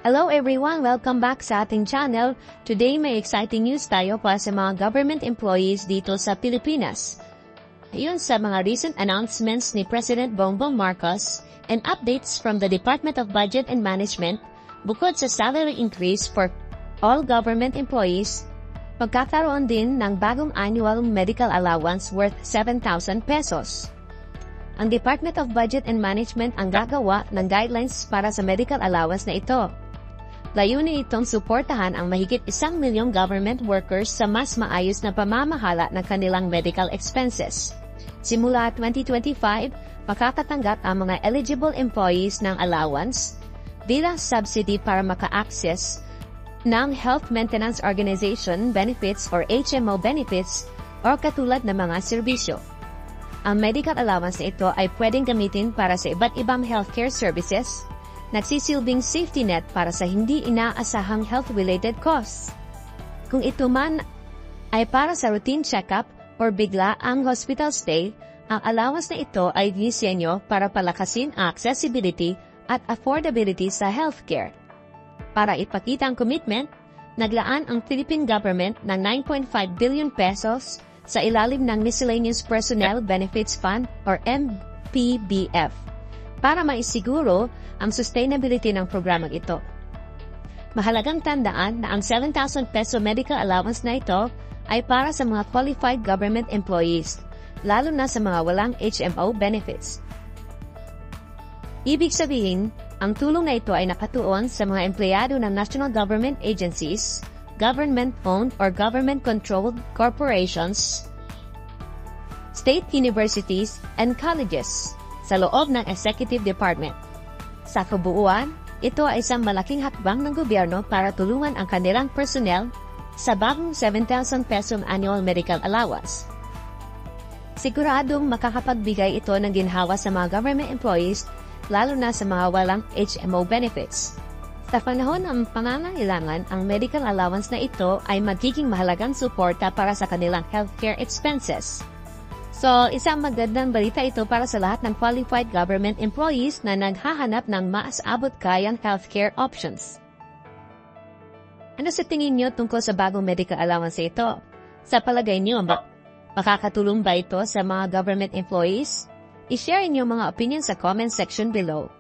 Hello everyone! Welcome back sa ating channel. Today may exciting news tayo para sa mga government employees dito sa Pilipinas. Ayon sa mga recent announcements ni President Bongbong Marcos and updates from the Department of Budget and Management, bukod sa salary increase for all government employees, magkakaroon din ng bagong annual medical allowance worth 7,000 pesos. Ang Department of Budget and Management ang gagawa ng guidelines para sa medical allowance na ito. Layunin itong suportahan ang mahigit 1 milyong government workers sa mas maayos na pamamahala ng kanilang medical expenses. Simula 2025, makakatanggap ang mga eligible employees ng allowance bilang subsidy para maka-access ng Health Maintenance Organization benefits or HMO benefits o katulad ng mga serbisyo. Ang medical allowance na ito ay pwedeng gamitin para sa iba't ibang healthcare services, nagsisilbing safety net para sa hindi inaasahang health-related costs. Kung ito man ay para sa routine check-up or bigla ang hospital stay, ang allowance na ito ay disenyo para palakasin ang accessibility at affordability sa healthcare. Para ipakita ang commitment, naglaan ang Philippine government ng 9.5 billion pesos sa ilalim ng Miscellaneous Personnel Benefits Fund or MPBF para maisiguro ang sustainability ng programang ito. Mahalagang tandaan na ang 7,000 peso medical allowance na ito ay para sa mga qualified government employees, lalo na sa mga walang HMO benefits. Ibig sabihin, ang tulong na ito ay nakatuon sa mga empleyado ng national government agencies, government-owned or government-controlled corporations, state universities, and colleges sa loob ng executive department. Sa kabuuan, ito ay isang malaking hakbang ng gobyerno para tulungan ang kanilang personnel sa bagong 7,000 peso annual medical allowance. Siguradong makakapagbigay ito ng ginhawa sa mga government employees, lalo na sa mga walang HMO benefits. Sa panahon ng pangangailangan, ang medical allowance na ito ay magiging mahalagang suporta para sa kanilang healthcare expenses. So, isang magandang balita ito para sa lahat ng qualified government employees na naghahanap ng mas abot-kayang healthcare options. Ano sa tingin niyo tungkol sa bagong medical allowance ito? Sa palagay niyo, makakatulong ba ito sa mga government employees? I-share niyo mga opinion sa comment section below.